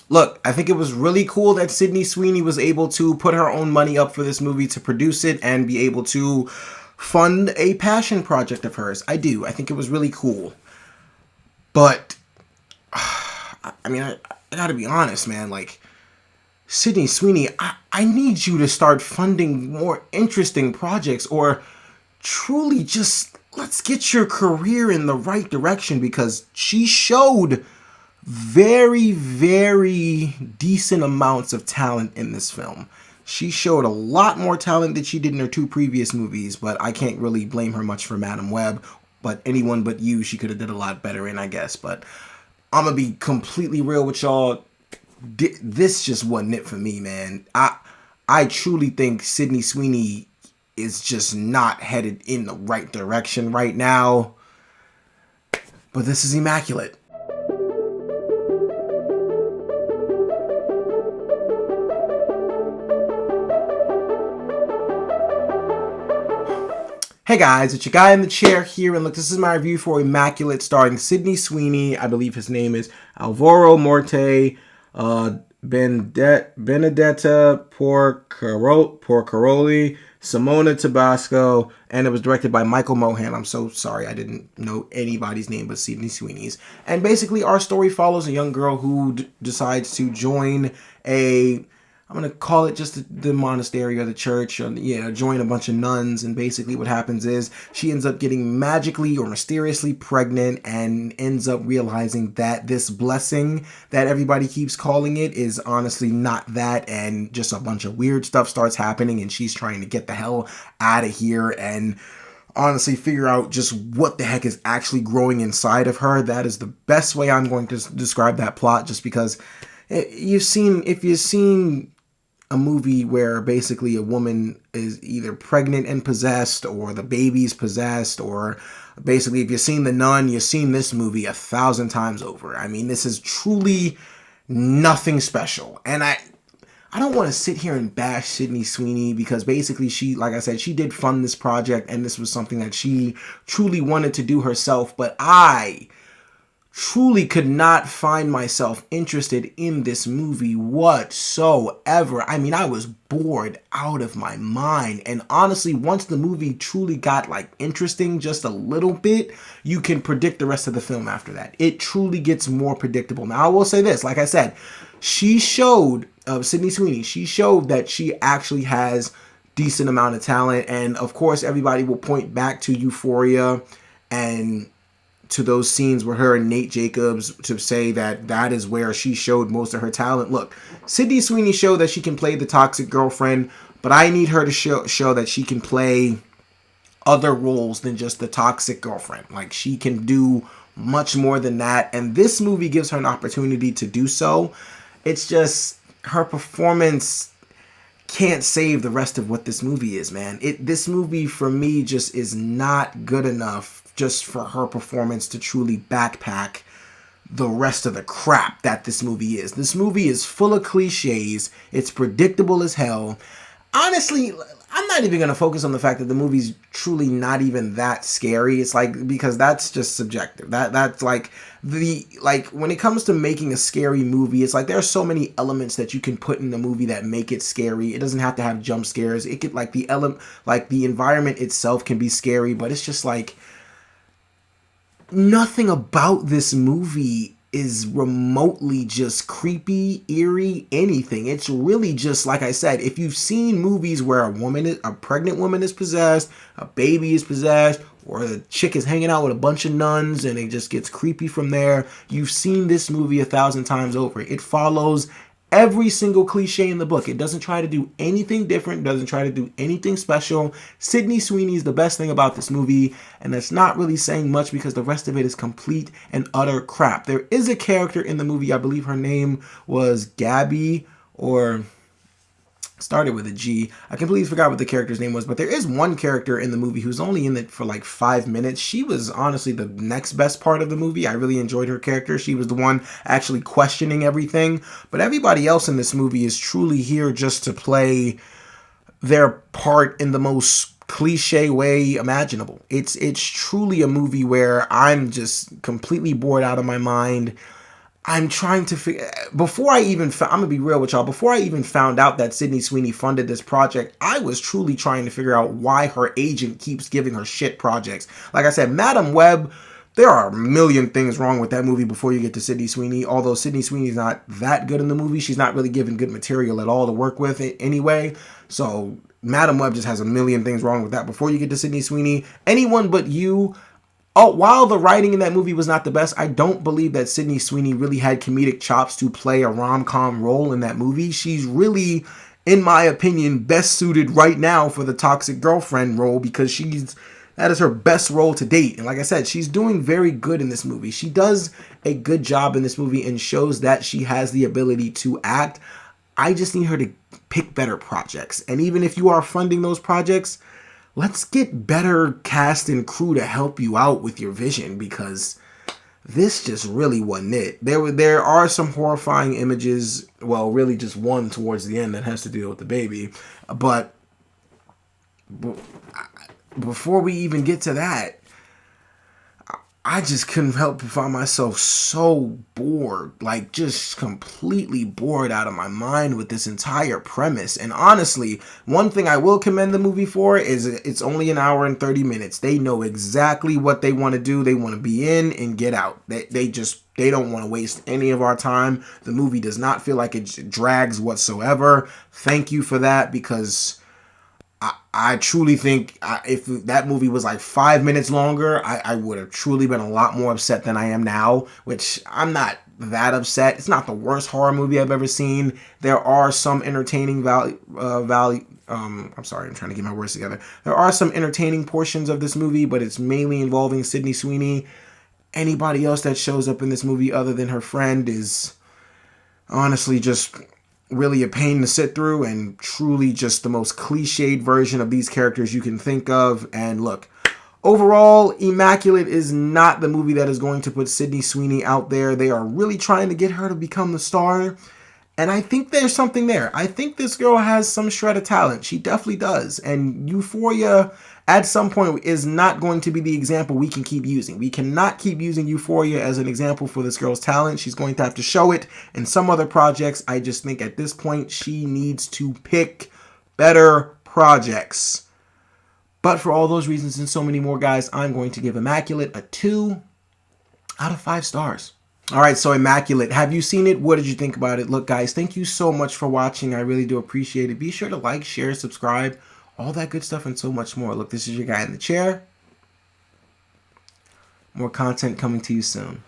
look, I think it was really cool that Sydney Sweeney was able to put her own money up for this movie to produce it and be able to fund a passion project of hers. I do. I think it was really cool. But I mean, I gotta be honest, man. Like, Sydney Sweeney, I need you to start funding more interesting projects, or truly just let's get your career in the right direction, because she showed very, very decent amounts of talent in this film. She showed a lot more talent than she did in her two previous movies, but I can't really blame her much for Madam Web. But Anyone But You, she could have did a lot better in, I guess. But I'm gonna be completely real with y'all. This just wasn't it for me, man. I truly think Sydney Sweeney is just not headed in the right direction right now. But this is Immaculate. Hey guys, it's your guy in the chair here, and look, this is my review for Immaculate, starring Sydney Sweeney. I believe his name is Alvaro Morte, Benedetta Porcaroli, Simona Tabasco, and it was directed by Michael Mohan. I'm so sorry, I didn't know anybody's name but Sydney Sweeney's. And basically, our story follows a young girl who decides to join I'm going to call it just the monastery or the church, or, join a bunch of nuns. And basically what happens is she ends up getting magically or mysteriously pregnant and ends up realizing that this blessing that everybody keeps calling it is honestly not that. And just a bunch of weird stuff starts happening, and she's trying to get the hell out of here and honestly figure out just what the heck is actually growing inside of her. That is the best way I'm going to describe that plot, just because if you've seen a movie where basically a woman is either pregnant and possessed, or the baby's possessed, or basically if you've seen The Nun, you've seen this movie 1,000 times over. I mean, this is truly nothing special. And I don't want to sit here and bash Sydney Sweeney, because basically she, like I said, she did fund this project, and this was something that she truly wanted to do herself. But I truly could not find myself interested in this movie whatsoever. I mean, I was bored out of my mind. And honestly, once the movie truly got interesting just a little bit, you can predict the rest of the film after that. It truly gets more predictable. Now, I will say this, like I said, Sydney Sweeney, she showed that she actually has decent amount of talent. And of course, everybody will point back to Euphoria and to those scenes with her and Nate Jacobs to say that is where she showed most of her talent. Look, Sydney Sweeney showed that she can play the toxic girlfriend, but I need her to show that she can play other roles than just the toxic girlfriend. Like, she can do much more than that, and this movie gives her an opportunity to do so. It's just her performance can't save the rest of what this movie is, man. This movie for me just is not good enough just for her performance to truly backpack the rest of the crap that this movie is. This movie is full of cliches. It's predictable as hell. Honestly, I'm not even going to focus on the fact that the movie's truly not even that scary. It's because that's just subjective. That's when it comes to making a scary movie, it's there are so many elements that you can put in the movie that make it scary. It doesn't have to have jump scares. It could the environment itself can be scary, but it's just nothing about this movie is remotely just creepy, eerie, anything. It's really just, like I said, if you've seen movies where a pregnant woman is possessed, a baby is possessed, or the chick is hanging out with a bunch of nuns and it just gets creepy from there, you've seen this movie 1,000 times over. It follows every single cliche in the book. It doesn't try to do anything different, doesn't try to do anything special. Sydney Sweeney is the best thing about this movie, and that's not really saying much because the rest of it is complete and utter crap. There is a character in the movie, I believe her name was Gabby, or started with a G. I completely forgot what the character's name was, but there is one character in the movie who's only in it for 5 minutes. She was honestly the next best part of the movie. I really enjoyed her character. She was the one actually questioning everything, but everybody else in this movie is truly here just to play their part in the most cliche way imaginable. It's truly a movie where I'm just completely bored out of my mind. I'm trying to figure, before I even, I'm gonna be real with y'all, before I even found out that Sydney Sweeney funded this project, I was truly trying to figure out why her agent keeps giving her shit projects. Like I said, Madam Web, there are a million things wrong with that movie before you get to Sydney Sweeney. Although Sydney Sweeney's not that good in the movie, she's not really given good material at all to work with anyway. So Madam Web just has a million things wrong with that before you get to Sydney Sweeney. Anyone But You. Oh, while the writing in that movie was not the best, I don't believe that Sydney Sweeney really had comedic chops to play a rom-com role in that movie. She's really, in my opinion, best suited right now for the toxic girlfriend role because that is her best role to date. And like I said, she's doing very good in this movie. She does a good job in this movie and shows that she has the ability to act. I just need her to pick better projects. And even if you are funding those projects, let's get better cast and crew to help you out with your vision, because this just really wasn't it. There are some horrifying images, well, really just one towards the end that has to deal with the baby. But before we even get to that, I just couldn't help but find myself so bored, like just completely bored out of my mind with this entire premise. And honestly, one thing I will commend the movie for is it's only an hour and 30 minutes. They know exactly what they want to do. They want to be in and get out. They don't want to waste any of our time. The movie does not feel like it drags whatsoever. Thank you for that, because I truly think if that movie was like 5 minutes longer, I would have truly been a lot more upset than I am now, which I'm not that upset. It's not the worst horror movie I've ever seen. There are some entertaining I'm sorry, I'm trying to get my words together. There are some entertaining portions of this movie, but it's mainly involving Sydney Sweeney. Anybody else that shows up in this movie other than her friend is honestly just really a pain to sit through, and truly just the most cliched version of these characters you can think of. And look, overall, Immaculate is not the movie that is going to put Sydney Sweeney out there. They are really trying to get her to become the star, and I think there's something there. I think this girl has some shred of talent. She definitely does. And Euphoria, at some point, is not going to be the example we can keep using. We cannot keep using Euphoria as an example for this girl's talent. She's going to have to show it in some other projects. I just think at this point, she needs to pick better projects. But for all those reasons and so many more, guys, I'm going to give Immaculate a 2 out of 5 stars. All right, so Immaculate, have you seen it? What did you think about it? Look, guys, thank you so much for watching. I really do appreciate it. Be sure to like, share, subscribe, all that good stuff, and so much more. Look, this is your guy in the chair. More content coming to you soon.